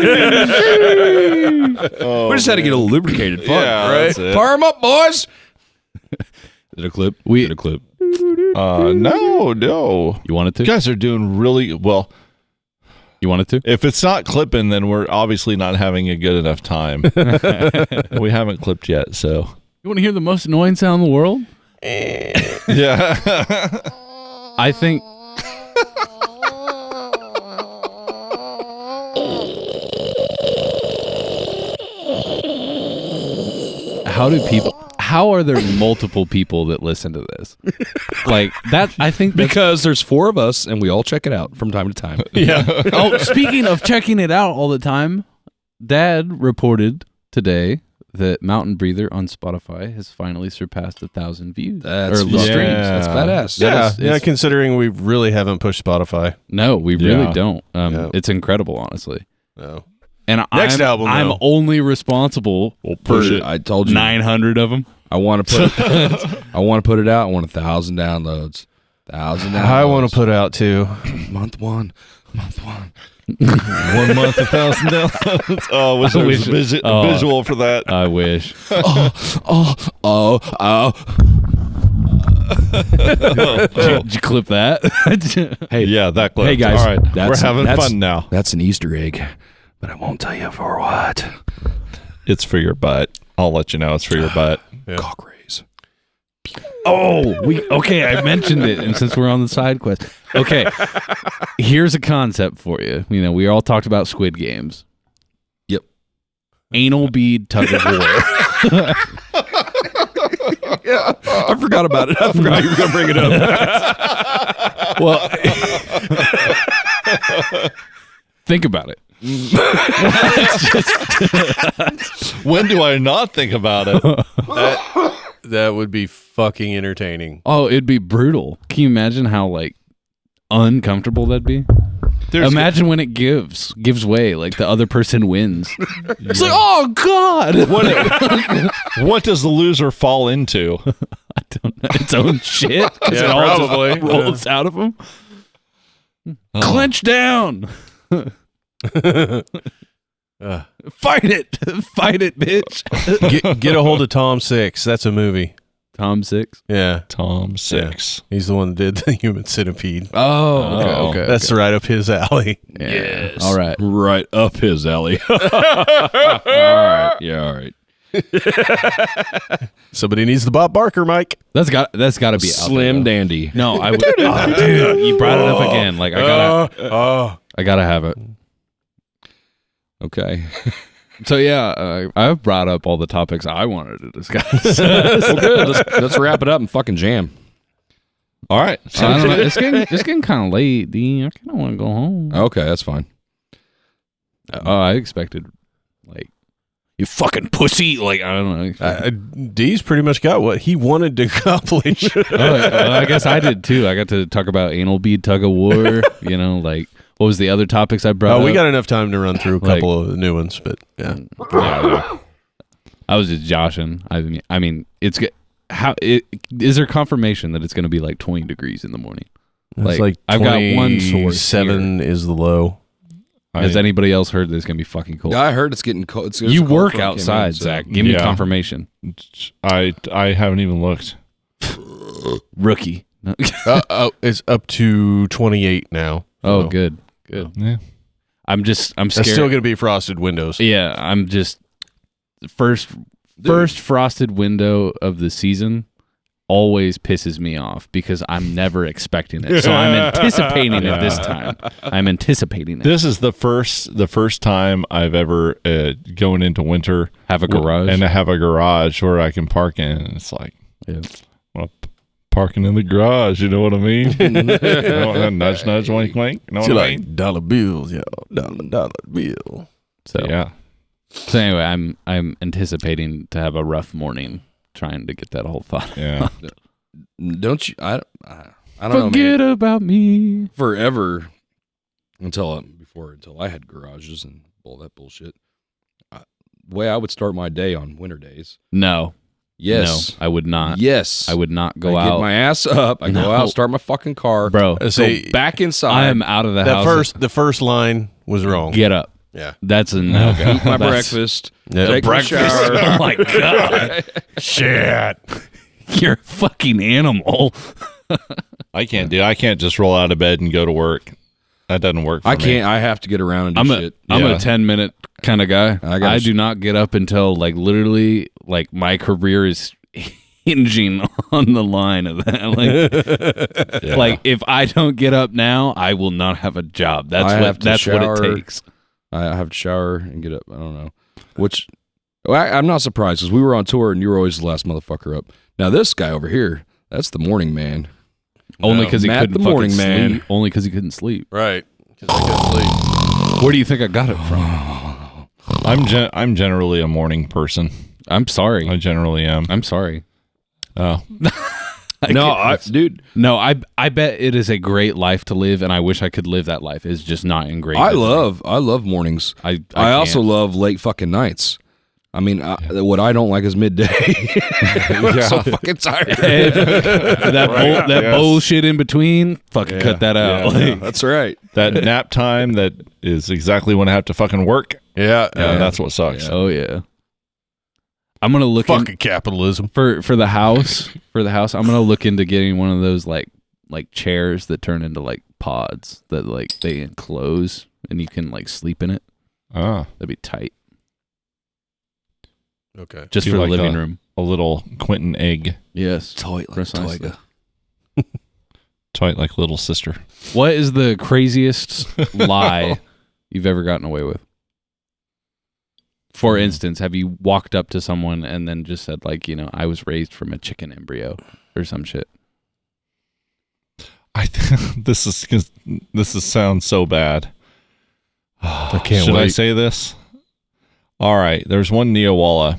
just had to get a lubricated fun, Yeah, right? that's it. Fire them up, boys. Did a clip? Did a clip. No. You wanted to? You guys are doing really well. You wanted to? If it's not clipping, then we're obviously not having a good enough time. We haven't clipped yet, so You want to hear the most annoying sound in the world? yeah. I think. How are there multiple people that listen to this? Like that, I think that's, Because there's 4 of us, and we all check it out from time to time. yeah. Oh, speaking of checking it out all the time, Dad reported today that Mountain Breather on Spotify has finally surpassed 1,000 views That's or fucking- streams. That's badass. Yeah, is- yeah. Considering we really haven't pushed Spotify. No, we really Yeah. don't. Yeah. It's incredible, honestly. No. And Next album, I'm though. only responsible for Push it. I told you. 900 of them. I want to put. I want to put it out. I want 1,000 downloads. 1,000 downloads. I want to put out too. month one. 1 month, 1,000 downloads. Oh, I wish there was a visual for that. I wish. Oh. Did you clip that? Hey, Yeah, that clip. Hey guys, All right, we're that's- having that's- fun now. That's an Easter egg, but I won't tell you for what. It's for your butt. I'll let you know it's for your butt. Cock raise. Okay, I mentioned it, and since we're on the side quest, okay, here's a concept for you. You know, we all talked about Squid Games. Yep. Anal bead tug of war. Yeah, I forgot about it. I forgot you were gonna bring it up. Well, think about it. When do I not think about it? That would be fucking entertaining. Oh, it'd be brutal. Can you imagine how like uncomfortable that'd be? Imagine when it gives way, like the other person wins. It's like, oh God! What does the loser fall into? I don't know. Its own shit. 'Cause Yeah, it all just probably. rolls out of him. Clench down. Fight it, bitch. Get a hold of Tom Six. That's a movie. Tom Six. Yeah, Tom Six. he's the one that did the Human Centipede. Oh, okay. That's right up his alley. Yeah. Yes. All right. Right up his alley. All right. Yeah, all right. Somebody needs the Bob Barker mic. That's got to be out there, Slim though. dandy. No, I would. Oh, dude, you brought it up again. Like I gotta have it. Okay. So yeah, I've brought up all the topics I wanted to discuss. Well, good. Let's wrap it up and fucking jam. All right. I don't know. It's getting kind of late, D. I kind of want to go home. Okay, that's fine. Oh, I expected like you fucking pussy. Like I don't know. D's pretty much got what he wanted to accomplish. I guess I did too. I got to talk about anal bead tug of war. You know, like what was the other topics I brought? We up? got enough time to run through a couple of new ones, but yeah. Yeah. I was just joshing. I mean, it's good. Is there confirmation that it's going to be like 20 degrees in the morning? It's like I've got one source. 7 is the low. Has anybody else heard that it's going to be fucking cold? Yeah, I heard it's getting cold. You work outside, Zach. Give me confirmation. I haven't even looked. Rookie. It's up to 28 now. Oh, So good. Yeah. I'm scared. That's still going to be frosted windows. Yeah, I'm just first frosted window of the season always pisses me off because I'm never expecting it. So I'm anticipating it this time. I'm anticipating it. This is the first time I've ever going into winter Have a garage. and I have a garage where I can park in. And it's like, well, parking in the garage. You know what I mean? Nudge, nudge, wink, wink. You know what I mean? dollar bills, yo. Dollar bill. So Yeah. So anyway, I'm anticipating to have a rough morning trying to get that whole thought. Yeah. Don't you? I don't know, man. Forget about me. Forever until I had garages and all that bullshit. The way I would start my day on winter days. No. Yes. No, I would not. Yes. I would not go I out. get my ass up. I go No. out, start my fucking car, Bro, go back inside. I am out of the house. The first line was wrong. Get up. Yeah. That's a no. eat my breakfast, take my shower. Oh my God. Shit. You're a fucking animal. I can't just roll out of bed and go to work. That doesn't work for me. I can't. I have to get around and do shit. I'm Yeah. a 10-minute kind of guy. I do not get up until like literally like my career is hinging on the line of that. Like, like if I don't get up now, I will not have a job. That's what it takes. I have to shower and get up. I don't know. I'm not surprised because we were on tour and you were always the last motherfucker up. Now this guy over here, that's the morning man. Only because he Matt couldn't the fucking morning man. sleep. Only because he couldn't sleep. Right. Because I couldn't sleep. Where do you think I got it from? I'm generally a morning person. I'm sorry. I generally am. I'm sorry. Oh. Dude. No, I bet it is a great life to live, and I wish I could live that life. It's just not in great. I love mornings. I also love late fucking nights. I mean, what I don't like is midday. I'm so fucking tired. that bullshit in between. Fucking cut that out. Yeah, that's right. That nap time that is exactly when I have to fucking work. Yeah. That's what sucks. Oh yeah. I'm gonna look Fucking capitalism. for the house. For the house, I'm gonna look into getting one of those like chairs that turn into like pods that like they enclose and you can like sleep in it. Ah. That'd be tight. Okay. Just Do for the like living room. A little Quentin egg. Yes. Toy like Precisely. Toyga. Tight like little sister. What is the craziest lie you've ever gotten away with? For instance, have you walked up to someone and then just said like, I was raised from a chicken embryo or some shit? This sounds so bad. I can't Should wait. I say this? All right. There's one Neowalla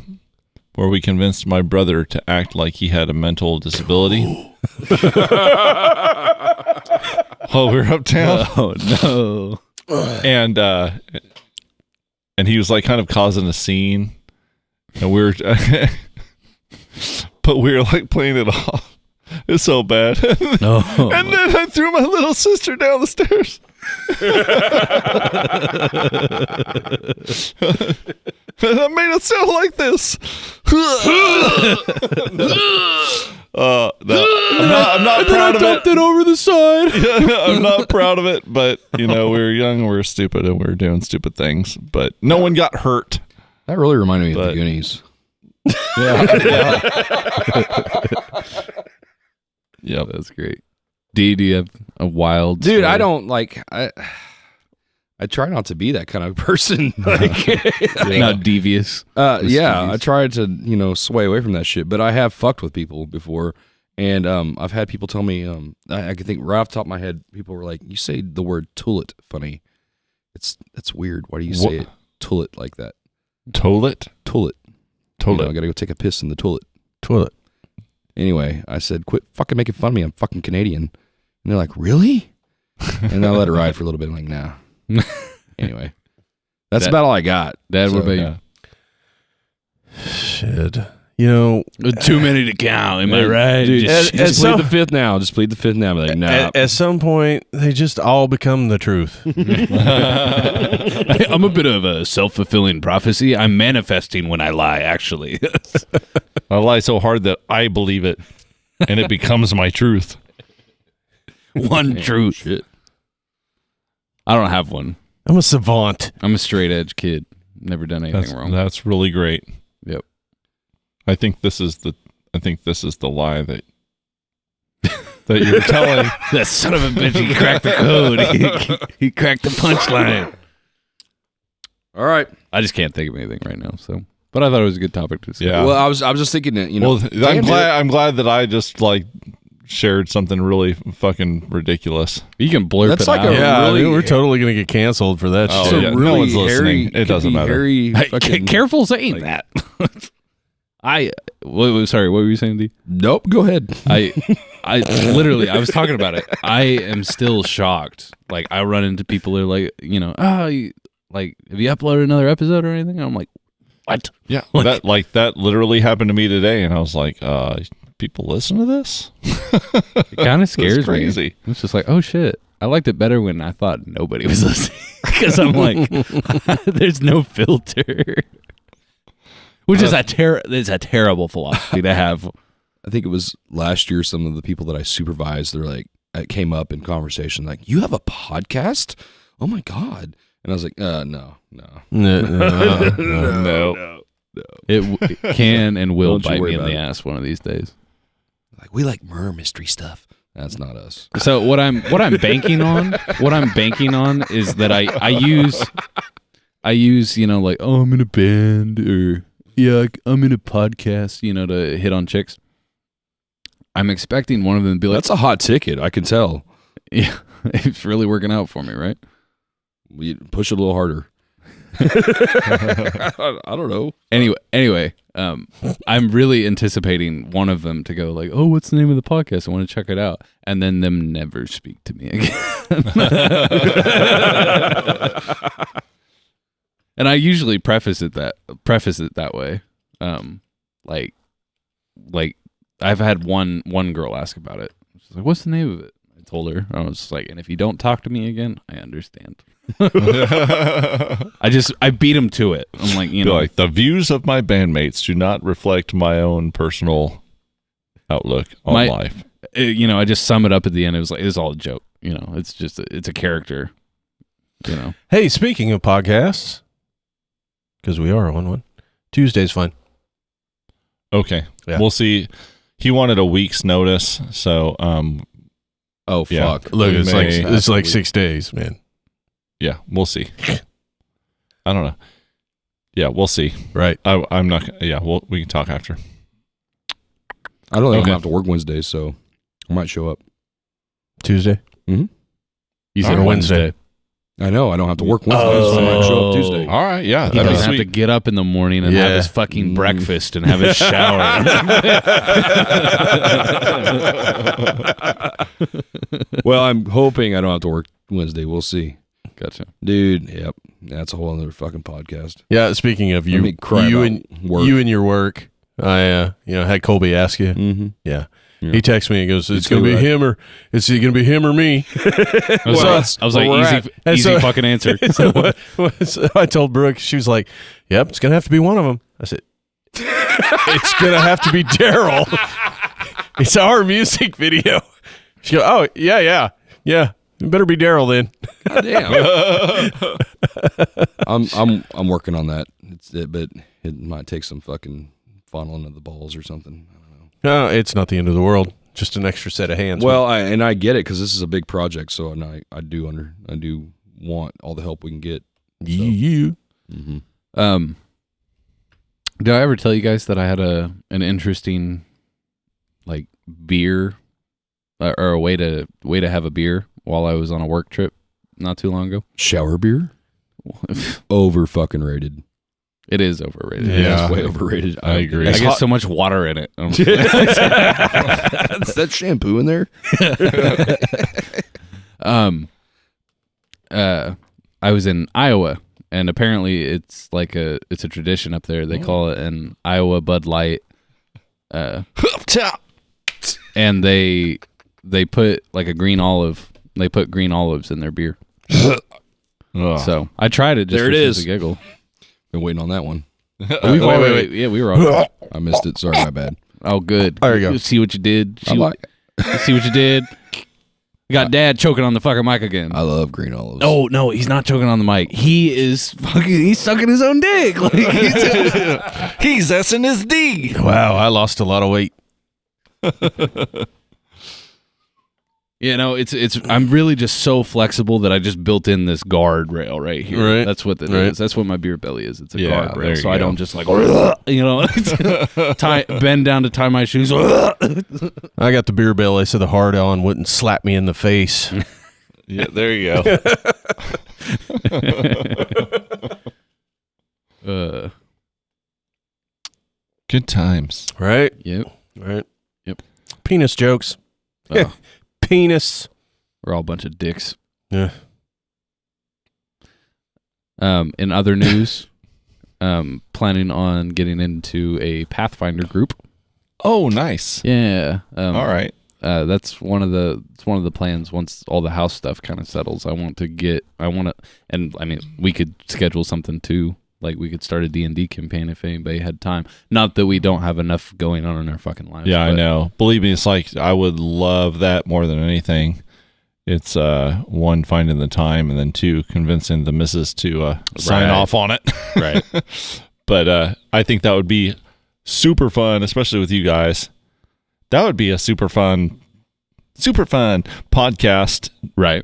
where we convinced my brother to act like he had a mental disability. While we were uptown. Oh no. And he was like kind of causing a scene. And we were but we were like playing it off. It's so bad. No. And then I threw my little sister down the stairs. And I made it sound like this. No, I'm not proud of it. Over the side. I'm not proud of it, but we were young, we were stupid, and we were doing stupid things. But no one got hurt. That really reminded me of But- the Goonies. Yep. That's great. D, do you have a wild Dude, I story? don't like. I try not to be that kind of person. Like, Not devious. yeah, I tried to sway away from that shit, but I have fucked with people before, and I've had people tell me I can think right off the top of my head. People were like, "You say the word tullet funny. That's weird. Why do you say it tullet like that? Toilet? Tullet. Toilet. I gotta go take a piss in the toilet. Toilet. Anyway, I said, quit fucking making fun of me. I'm fucking Canadian. And they're like, really? And I let it ride for a little bit. I'm like, nah. Anyway, that's about all I got. Dad, So, what about you? Shit. Too many to count. Am I right? Dude, Just- just at plead some- the fifth now. Just plead the fifth now. Like, nah. At some point, they just all become the truth. I'm a bit of a self-fulfilling prophecy. I'm manifesting when I lie, actually. I lie so hard that I believe it, and it becomes my truth. One truth. Shit. I don't have one. I'm a savant. I'm a straight edge kid. Never done anything wrong. That's really great. Yep. I think this is the lie that you're telling. That son of a bitch, he cracked the code. He cracked the punchline. All right. I just can't think of anything right now. So, but I thought it was a good topic to say. Yeah. Well, I was just thinking that, Well, Dan I'm glad that I just like shared something really fucking ridiculous. You can blurb That's it like out. a- Yeah, really- we're totally going to get canceled for that Oh, it's shit. a yeah. No really one's listening. It could doesn't be matter. hairy Hey, fucking- careful saying that. Sorry, what were you saying, D? Nope. Go ahead. I literally, I was talking about it. I am still shocked. Like, I run into people who are like, have you uploaded another episode or anything? And I'm like, what? Yeah, that literally happened to me today, and I was like, people listen to this? It kind of scares That's me. crazy. It's just like, oh shit. I liked it better when I thought nobody was listening because I'm like, there's no filter, which is it's a terrible philosophy to have. I think it was last year, some of the people that I supervised, they're like, it came up in conversation, like, you have a podcast? Oh my God. And I was like, no. No. It can and will Don't you bite worry me in about the it. ass one of these days. Like, we like murder mystery stuff. That's not us. So what I'm banking on is that I use like, oh, I'm in a band, or yeah, I'm in a podcast, to hit on chicks. I'm expecting one of them to be like, That's a hot ticket. I can tell. yeah, it's really working out for me, right? We push it a little harder. I don't know. Anyway, I'm really anticipating one of them to go like, oh, what's the name of the podcast? I want to check it out. And then them never speak to me again. And I usually preface it that way. Like I've had one girl ask about it. She's like, what's the name of it? I told her. I was just like, and if you don't talk to me again, I understand. I beat him to it. I'm like, Be like, the views of my bandmates do not reflect my own personal outlook on life. I just sum it up at the end. It was like, it's all a joke. It's just, it's a character, Hey, speaking of podcasts, because we are on one, Tuesday's fine. Okay. Yeah. We'll see. He wanted a week's notice, so Oh, Yeah. fuck. Look, We it's may- like 6 days, man. yeah, we'll see. I don't know. Yeah, we'll see. Right. I'm not. Yeah, we can talk after. I don't think I'm Okay. gonna have to work Wednesday, so I might show up. Tuesday. You All said right. Wednesday. I know I don't have to work Wednesday, so I might show up Tuesday. All right, yeah, He that'd be doesn't have to sweet. get up in the morning and have his fucking breakfast and have his shower. Well, I'm hoping I don't have to work Wednesday. We'll see. Gotcha. Dude, yep. That's a whole other fucking podcast. Yeah. Speaking of Let me cry you about and work. you and your work, I had Colby ask you. Mm-hmm. Yeah. Yeah. He texts me and goes, "It's It's gonna be right. him or it's gonna be him or me." I was Well, like, where we're easy, at. easy So- fucking answer. So I told Brooke, she was like, "Yep, it's gonna have to be one of them." I said, "It's gonna have to be Daryl. It's our music video." She goes, "Oh yeah. It better be Daryl then." Damn. I'm working on that. But it might take some fucking fondling of the balls or something. I don't know. No, it's not the end of the world. Just an extra set of hands. Well, I get it because this is a big project, so I do want all the help we can get. you. Mm-hmm. Did I ever tell you guys that I had an interesting like beer or a way to have a beer while I was on a work trip not too long ago? Shower beer, over fucking rated. It is overrated. Yeah. It's way overrated. I agree. I It's get so much water in it. Is that shampoo in there? I was in Iowa, and apparently it's a tradition up there. They call it an Iowa Bud Light. And they put like a green olive. They put green olives in their beer. Ugh. So I tried it. Just There it for is. a giggle. Been waiting on that one. Wait. Yeah, we were all. I missed it. Sorry, my bad. Oh, good. There you go. See what you did. I like. See what you did. Got Dad choking on the fucking mic again. I love green olives. Oh no, he's not choking on the mic. He's sucking his own dick. Like, He's S in his D. Wow, I lost a lot of weight. it's I'm really just so flexible that I just built in this guardrail right here. Right. That's what it Right. is. That's what my beer belly is. It's a Yeah, there guardrail. you So I go. don't just like bend down to tie my shoes. I got the beer belly, so the hard on wouldn't slap me in the face. Yeah, there you go. Good times. Right? Yep. Right. Yep. Penis jokes. Oh, Penis. we're all a bunch of dicks. Yeah. In other news, planning on getting into a Pathfinder group. Oh, nice. Yeah. All right. That's one of the plans. Once all the house stuff kind of settles, and I mean, we could schedule something too. Like we could start a D&D campaign if anybody had time. Not that we don't have enough going on in our fucking lives. Yeah, I but know. Believe me, it's like I would love that more than anything. It's one, finding the time, and then two, convincing the missus to sign Right. off on it. Right. But I think that would be super fun, especially with you guys. That would be a super fun podcast. Right.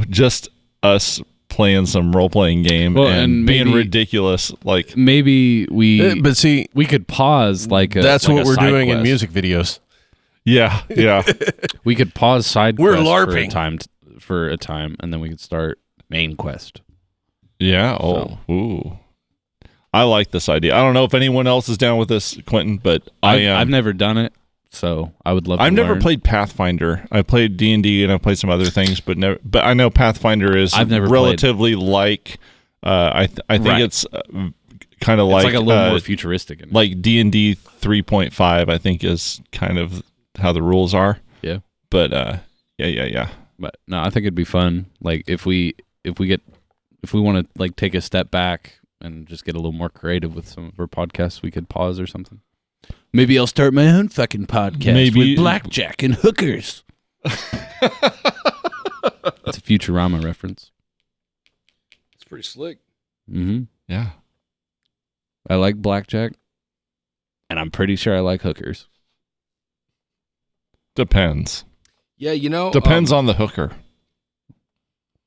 Just us playing some role-playing game Well, and and being maybe- ridiculous. Like, Maybe we But see, we could pause that's what a we're side doing in quest. music videos. yeah. We could pause side We're quest LARPing. for a time, and then we could start main quest. Yeah. Oh, ooh. I like this idea. I don't know if anyone else is down with this, Quentin, but I am. I've never done it, so I would love. I've to never learn. played Pathfinder. I played D&D and I played some other things, but never. But I know Pathfinder is I've never relatively like. I think Right. it's kind of It's like a little more more futuristic. In it. like D&D 3.5. I think is kind of how the rules are. Yeah. But yeah. But no, I think it'd be fun. Like if we want to like take a step back and just get a little more creative with some of our podcasts, we could pause or something. Maybe I'll start my own fucking podcast Maybe- with blackjack and hookers. It's a Futurama reference. It's pretty slick. Mm-hmm. Yeah. I like blackjack, and I'm pretty sure I like hookers. Depends. Yeah, Depends on the hooker.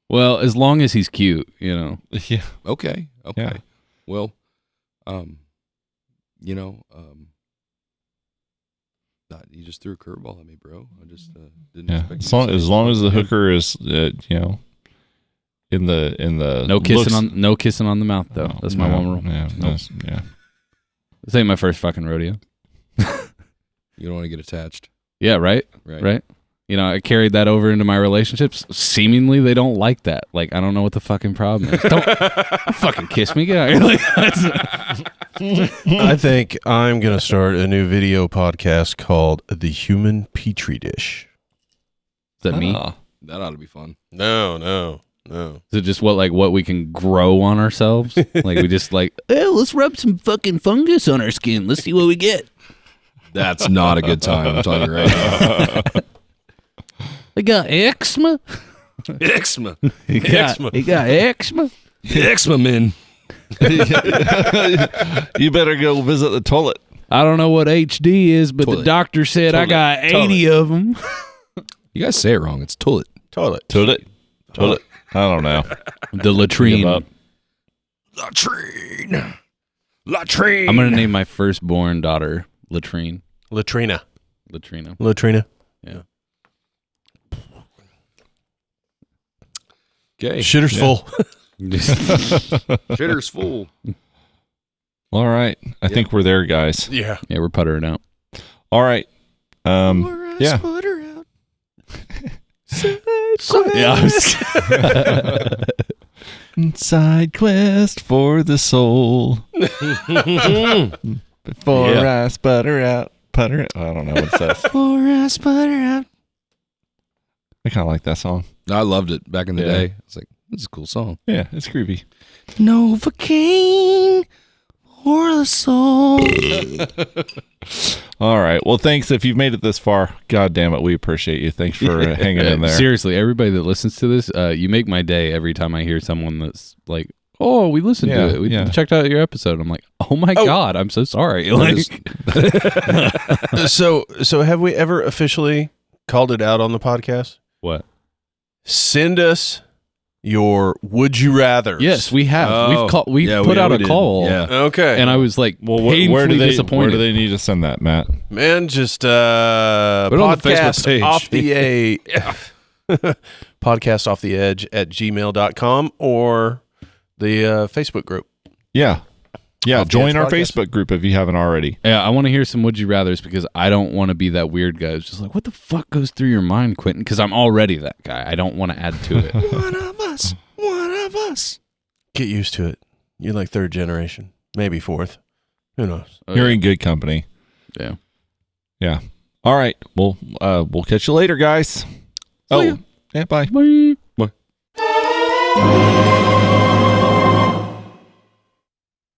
Well, as long as he's cute, Yeah. Okay. Yeah. Well, You know, you just threw a curveball at me, bro. I just didn't Yeah, expect you to as say long it. as the hooker is, you know, in the No kissing on the mouth though. That's my one rule. Yeah, Nope. yeah. This ain't my first fucking rodeo. You don't want to get attached, Yeah, right. right? You know, I carried that over into my relationships. Seemingly, they don't like that. Like, I don't know what the fucking problem is. Don't fucking kiss me, guy. Like, I think I'm going to start a new video podcast called The Human Petri Dish. is that me? That ought to be fun. No. Is it just what we can grow on ourselves? Like we just let's rub some fucking fungus on our skin. Let's see what we get. That's not a good time. I'm telling you right now. I got eczema. Eczema. He got eczema. Eczema, man. You better go visit the toilet. I don't know what HD is, but the Toilet. doctor said I got 80 of them. You guys say it wrong. It's toilet. Toilet. I don't know. The latrine. Give up. Latrine. I'm gonna name my firstborn daughter Latrine. Latrina. Latrina. Yeah. Okay. Shitter's full. Shitter's full. All right. I think we're there, guys. Yeah. Yeah, we're puttering out. All right. Yeah. Side quest for the soul. Before I putter out. I don't know what it says. Before I sputter out. I kind of like that song. I loved it back in the Yeah. day. It's like, this is a cool song. Yeah, it's creepy. Novocaine for the soul. All right. Well, thanks. If you've made it this far, God damn it, we appreciate you. Thanks for hanging in there. Seriously, everybody that listens to this, you make my day every time I hear someone that's like, "Oh, we listened to it. We checked out your episode." I'm like, "Oh my god, I'm so sorry." Like, So have we ever officially called it out on the podcast? what? Send us your would you rather. Yes, we have. Oh, We've yeah, put we out a did. call. Yeah. Okay. And I was like, Well, painfully where do disappointed. they need to send that, Matt? Man, just it on the podcast Facebook page. off the podcast off the edge at gmail.com or the Facebook group. Yeah. Yeah. Off the Join Edge our Podcast. Facebook group if you haven't already. Yeah, I want to hear some would you rathers because I don't want to be that weird guy who's just like, what the fuck goes through your mind, Quentin? Because I'm already that guy. I don't want to add to it. One of us. Get used to it. You're like third generation, maybe fourth. Who knows? Oh, You're yeah. in good company. Yeah. Yeah. All right. Well, we'll catch you later, guys. ya. Yeah. Bye. Bye. Bye.